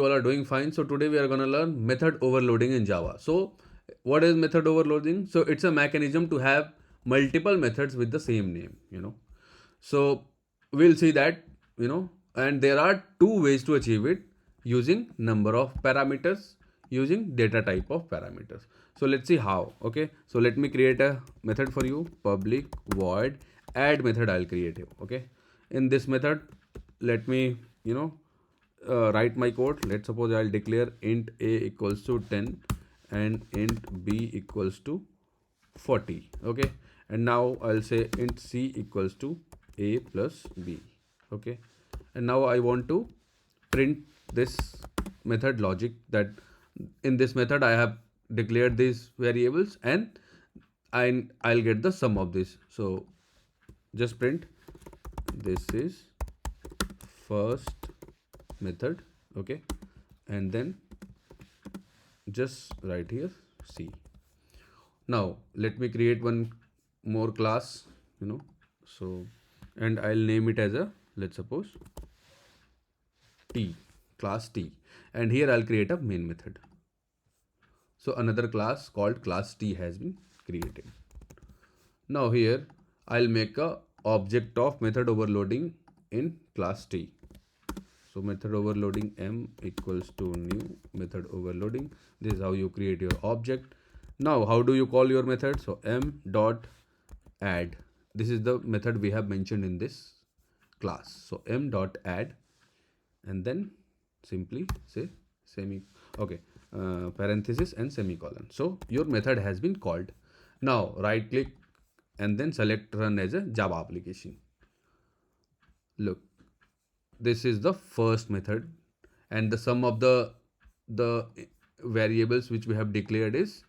You all are doing fine. So today we are going to learn method overloading in Java. So what is method overloading? So it's a mechanism to have multiple methods with the same name. So we'll see that, and there are two ways to achieve it using number of parameters, using data type of parameters. So let's see how. Okay. So let me create a method for you. Public void add method I'll create here. Okay. In this method, let me write my code. Let's suppose I'll declare int a equals to 10 and int b equals to 40. Okay. And now I'll say int c equals to a plus b. Okay. And now I want to print this method logic, that in this method I have declared these variables, and I'll get the sum of this. So just print this is first method. Okay. And then just write here C. Now let me create one more class. So, and I'll name it as a, let's suppose, T, class T. And here I'll create a main method. So another class called class T has been created. Now here I'll make a object of method overloading in class T. So method overloading m equals to new method overloading. This is how you create your object. Now how do you call your method? So m dot add. This is the method we have mentioned in this class. So m dot add, and then simply say parenthesis and semicolon. So your method has been called. Now right click and then select run as a Java application. Look, this is the first method, and the sum of the variables which we have declared is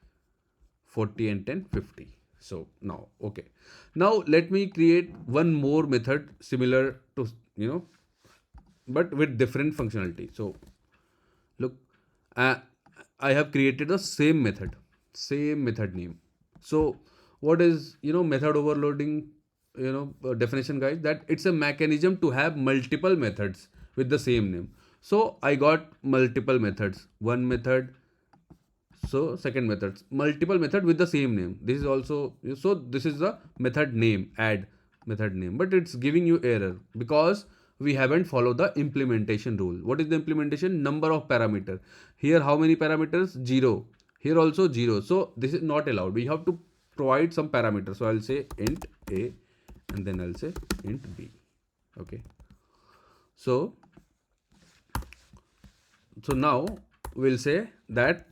40 and 10 50. So now, okay, now let me create one more method similar to but with different functionality. So look, uh, I have created the same method name. So what is method overloading? Definition, guys, that it's a mechanism to have multiple methods with the same name. So I got multiple methods. One method, so second method, multiple method with the same name. This is also, so this is the method name, add method name, but it's giving you error because we haven't followed the implementation rule. What is the implementation? Number of parameter. Here how many parameters? 0. Here also 0. So this is not allowed. We have to provide some parameters. So I'll say int a, and then I'll say int b. Okay. So now we'll say that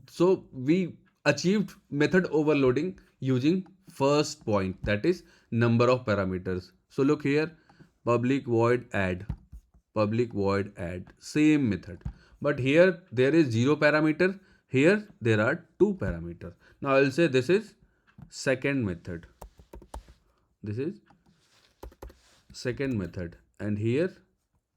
so we achieved method overloading using first point, that is number of parameters. So look here, public void add, same method, but here there is 0 parameter, here there are 2 parameters. Now I'll say this is second method, and here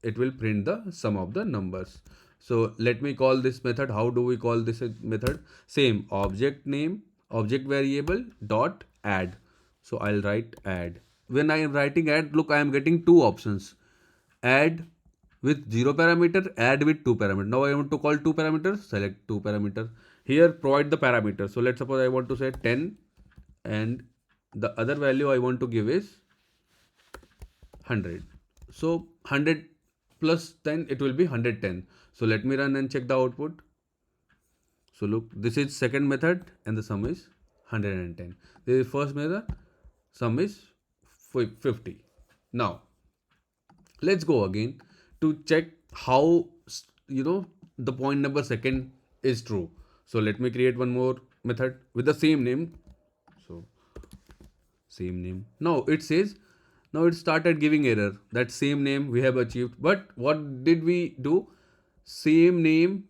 it will print the sum of the numbers. So let me call this method. How do we call this method? Same object name, object variable dot add. So I'll write add. When I am writing add, look, I am getting two options: add with 0 parameter, add with 2 parameter. Now I want to call 2 parameters, select 2 parameter. Here provide the parameter. So let's suppose I want to say 10, and the other value I want to give is 100. So 100 plus 10, it will be 110. So let me run and check the output. So look, this is second method and the sum is 110. This is first method, sum is 50. Now let's go again to check how the point number second is true. So let me create one more method with the same name. So same name. Now it says, now it started giving error. That same name we have achieved, but what did we do? Same name,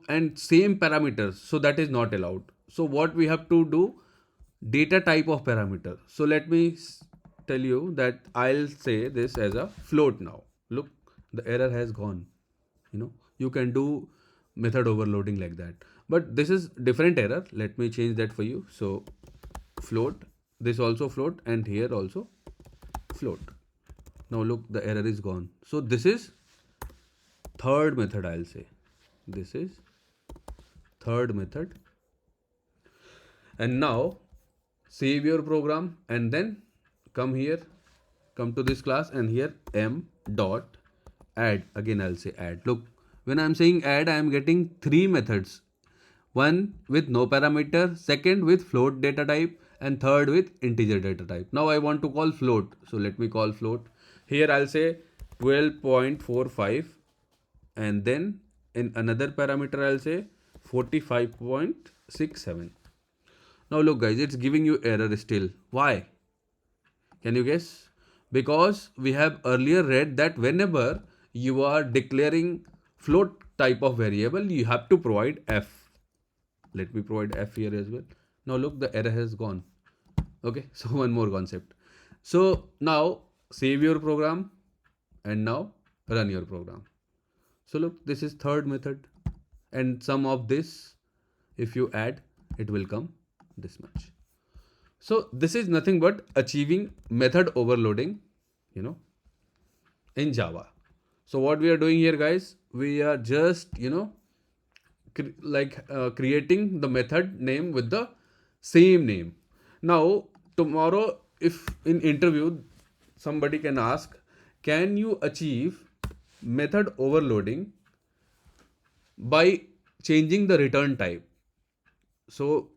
and same parameters, so that is not allowed. So what we have to do? Data type of parameter. So let me tell you that I'll say this as a float. Now look, the error has gone. You can do method overloading like that, but this is different error. Let me change that for you. So float, this also float, and here also float. Now look, the error is gone. So this is third method, I'll say. This is third method. And now save your program and then come here, come to this class, and here m dot add. Again I'll say add. Look, when I'm saying add, I am getting three methods. One with no parameter, second with float data type, and third with integer data type. Now I want to call float, so let me call float. Here I'll say 12.45, and then in another parameter I'll say 45.67. Now look guys, it's giving you error still. Why? Can you guess? Because we have earlier read that whenever you are declaring float type of variable, you have to provide f. Let me provide f here as well. Now look, the error has gone. Okay, so one more concept. So now save your program and now run your program. So look, this is third method, and sum of this, if you add, it will come this much. So this is nothing but achieving method overloading, in Java. So what we are doing here, guys, we are just, creating the method name with the same name. Now, tomorrow, if in interview, somebody can ask, can you achieve method overloading by changing the return type? So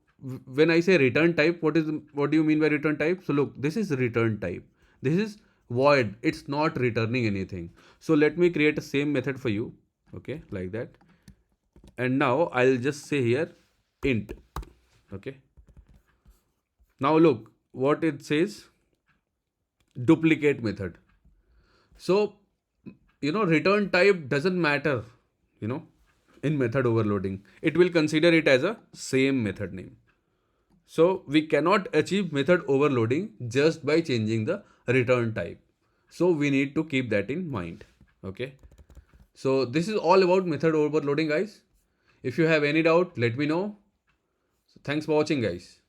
when I say return type, what do you mean by return type? So look, this is return type. This is void. It's not returning anything. So let me create a same method for you. Okay, like that. And now I'll just say here int. Okay. Now look what it says, duplicate method. So, return type doesn't matter, in method overloading. It will consider it as a same method name. So we cannot achieve method overloading just by changing the return type. So we need to keep that in mind. Okay. So this is all about method overloading, guys. If you have any doubt, let me know. So thanks for watching, guys.